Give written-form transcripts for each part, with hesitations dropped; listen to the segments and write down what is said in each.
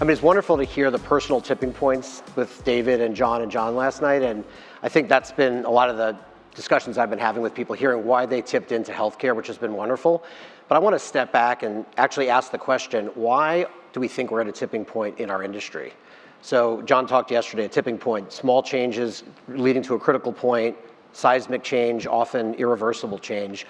I mean, it's wonderful to hear the personal tipping points with David and John last night, and I think that's been a lot of the discussions I've been having with people, hearing why they tipped into healthcare, which has been wonderful. But I want to step back and actually ask the question, why do we think we're at a tipping point in our industry? So John talked yesterday, a tipping point, small changes leading to a critical point, seismic change, often irreversible change.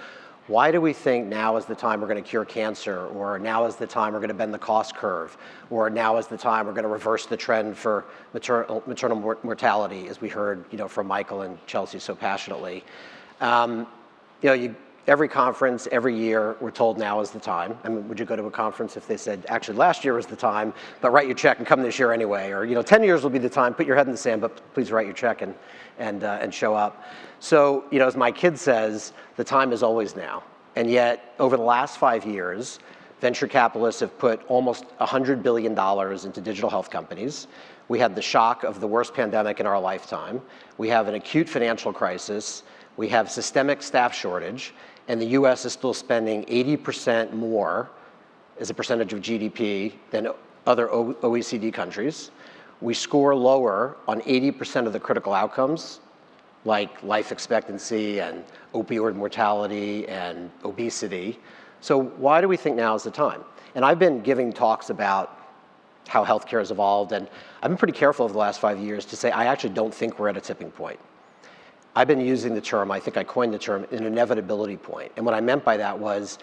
Why do we think now is the time we're going to cure cancer, or now is the time we're going to bend the cost curve, or now is the time we're going to reverse the trend for maternal mortality, as we heard, from Michael and Chelsea so passionately? Every conference, every year, we're told now is the time. I mean, would you go to a conference if they said, actually, last year was the time, but write your check and come this year anyway? Or, 10 years will be the time, put your head in the sand, but please write your check and show up. So, as my kid says, the time is always now. And yet, over the last 5 years, venture capitalists have put almost $100 billion into digital health companies. We had the shock of the worst pandemic in our lifetime. We have an acute financial crisis. We have systemic staff shortage. And the US is still spending 80% more as a percentage of GDP than other OECD countries. We score lower on 80% of the critical outcomes, like life expectancy and opioid mortality and obesity. So why do we think now is the time? And I've been giving talks about how healthcare has evolved, and I've been pretty careful over the last 5 years to say I actually don't think we're at a tipping point. I've been using the term, I think I coined the term, an inevitability point. And what I meant by that was,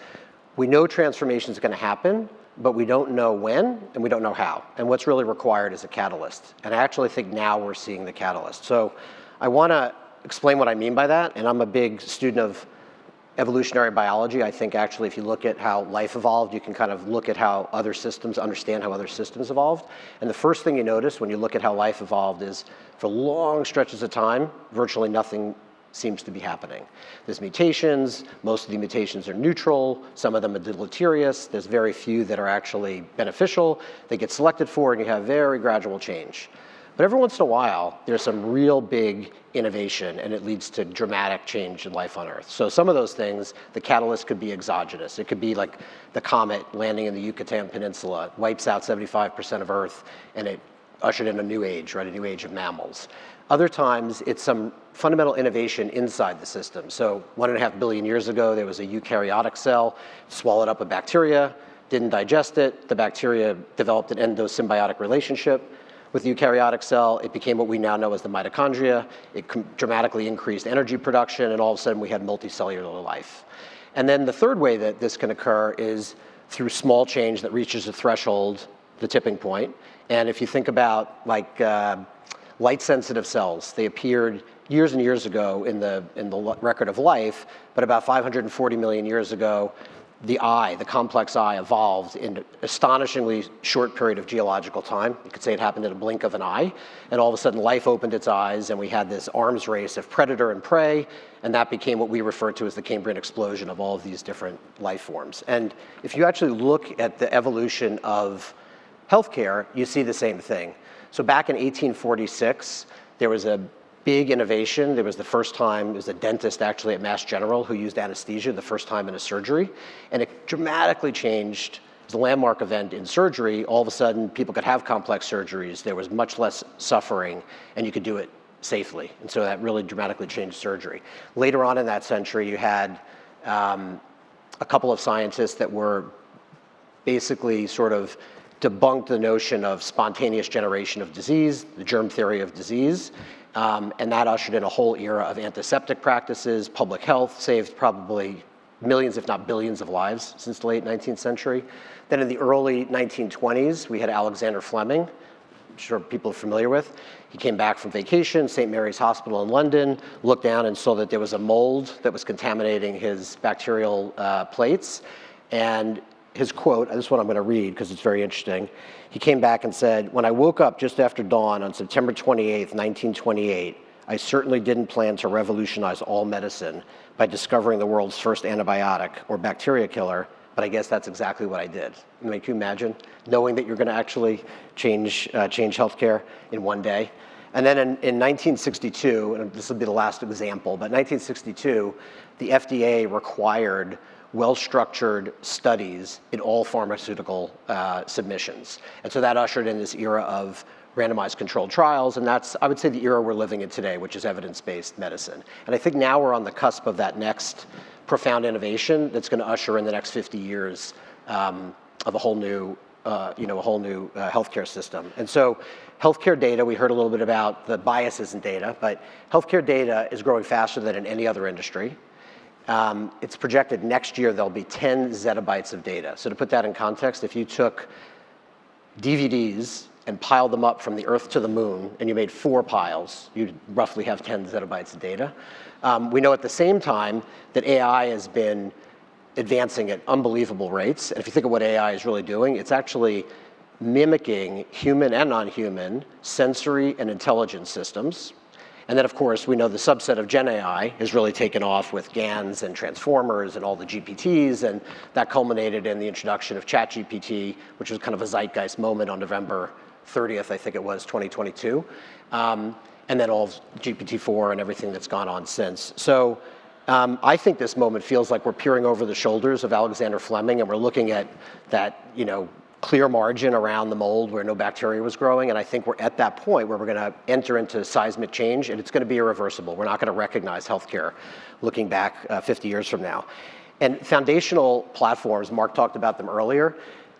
we know transformation is going to happen, but we don't know when and we don't know how. And what's really required is a catalyst. And I actually think now we're seeing the catalyst. So I want to explain what I mean by that. And I'm a big student of evolutionary biology. I think actually if you look at how life evolved, you can kind of look at how other systems, understand how other systems evolved. And the first thing you notice when you look at how life evolved is, for long stretches of time, virtually nothing seems to be happening. There's mutations, most of the mutations are neutral, some of them are deleterious, there's very few that are actually beneficial, they get selected for, and you have very gradual change. But every once in a while, there's some real big innovation, and it leads to dramatic change in life on Earth. So some of those things, the catalyst could be exogenous. It could be like the comet landing in the Yucatan Peninsula, wipes out 75% of Earth, and it ushered in a new age, right, a new age of mammals. Other times, it's some fundamental innovation inside the system. So 1.5 billion years ago, there was a eukaryotic cell, swallowed up a bacteria, didn't digest it. The bacteria developed an endosymbiotic relationship with the eukaryotic cell. It became what we now know as the mitochondria. It dramatically increased energy production, and all of a sudden we had multicellular life. And then the third way that this can occur is through small change that reaches a threshold, the tipping point. And if you think about like light-sensitive cells, they appeared years and years ago in the record of life, but about 540 million years ago, the eye, the complex eye, evolved in an astonishingly short period of geological time. You could say it happened in a blink of an eye, and all of a sudden life opened its eyes, and we had this arms race of predator and prey, and that became what we refer to as the Cambrian explosion of all of these different life forms. And if you actually look at the evolution of healthcare, you see the same thing. So back in 1846, there was a big innovation. There was the first time, there was a dentist actually at Mass General who used anesthesia the first time in a surgery, and it dramatically changed. It was a landmark event in surgery. All of a sudden, people could have complex surgeries. There was much less suffering, and you could do it safely. And so that really dramatically changed surgery. Later on in that century, you had a couple of scientists that were basically sort of debunked the notion of spontaneous generation of disease, the germ theory of disease, and that ushered in a whole era of antiseptic practices, public health, saved probably millions, if not billions of lives since the late 19th century. Then in the early 1920s, we had Alexander Fleming, I'm sure people are familiar with. He came back from vacation, St. Mary's Hospital in London, looked down and saw that there was a mold that was contaminating his bacterial plates, and his quote, this is what I'm going to read because it's very interesting. He came back and said, "When I woke up just after dawn on September 28th, 1928, I certainly didn't plan to revolutionize all medicine by discovering the world's first antibiotic or bacteria killer, but I guess that's exactly what I did." I mean, can you imagine knowing that you're going to actually change healthcare in one day? And then in 1962, and this will be the last example, but 1962, the FDA required well-structured studies in all pharmaceutical submissions. And so that ushered in this era of randomized controlled trials, and that's, I would say, the era we're living in today, which is evidence-based medicine. And I think now we're on the cusp of that next profound innovation that's going to usher in the next 50 years of a whole new healthcare system. And so healthcare data, we heard a little bit about the biases in data, but healthcare data is growing faster than in any other industry. It's projected next year there'll be 10 zettabytes of data. So to put that in context, if you took DVDs and piled them up from the Earth to the moon, and you made 4 piles, you'd roughly have 10 zettabytes of data. We know at the same time that AI has been advancing at unbelievable rates. And if you think of what AI is really doing, it's actually mimicking human and non-human sensory and intelligence systems. And then, of course, we know the subset of Gen AI has really taken off with GANs and transformers and all the GPTs, and that culminated in the introduction of ChatGPT, which was kind of a zeitgeist moment on November 30th, I think it was, 2022. And then all of GPT-4 and everything that's gone on since. So I think this moment feels like we're peering over the shoulders of Alexander Fleming, and we're looking at that, clear margin around the mold where no bacteria was growing. And I think we're at that point where we're going to enter into seismic change, and it's going to be irreversible. We're not going to recognize healthcare looking back 50 years from now. And foundational platforms, Mark talked about them earlier.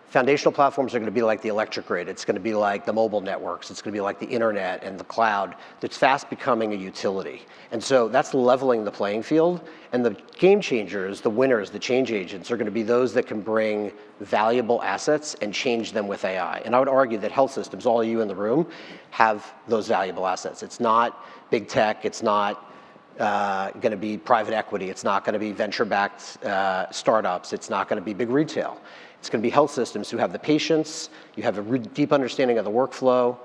Foundational platforms are going to be like the electric grid. It's going to be like the mobile networks. It's going to be like the internet and the cloud that's fast becoming a utility. And so that's leveling the playing field. And the game changers, the winners, the change agents are going to be those that can bring valuable assets and change them with AI. And I would argue that health systems, all of you in the room, have those valuable assets. It's not big tech. It's not going to be private equity. It's not going to be venture-backed startups. It's not going to be big retail. It's going to be health systems who have the patience, you have a deep understanding of the workflow,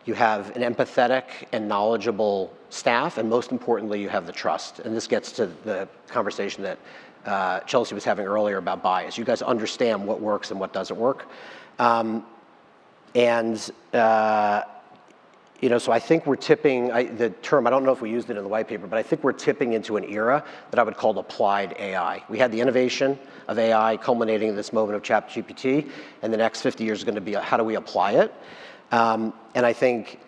you have an empathetic and knowledgeable staff, and most importantly, you have the trust. And this gets to the conversation that Chelsea was having earlier about bias. You guys understand what works and what doesn't work. So I think we're tipping, the term, I don't know if we used it in the white paper, but I think we're tipping into an era that I would call applied AI. We had the innovation of AI culminating in this moment of ChatGPT, and the next 50 years is going to be how do we apply it? And I think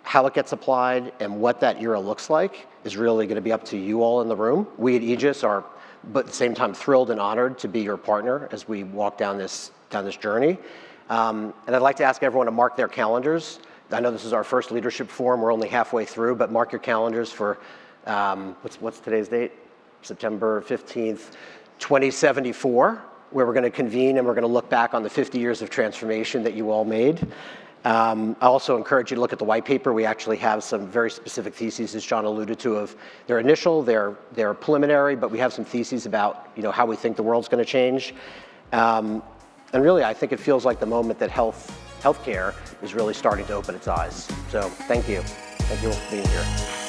how it gets applied and what that era looks like is really going to be up to you all in the room. We at Aegis are, but at the same time, thrilled and honored to be your partner as we walk down this journey. And I'd like to ask everyone to mark their calendars. I know this is our first leadership forum. We're only halfway through, but mark your calendars for, what's today's date? September 15th, 2074, where we're going to convene and we're going to look back on the 50 years of transformation that you all made. I also encourage you to look at the white paper. We actually have some very specific theses, as John alluded to, of their initial, their preliminary, but we have some theses about how we think the world's going to change. And really, I think it feels like the moment that healthcare is really starting to open its eyes. So thank you. Thank you all for being here.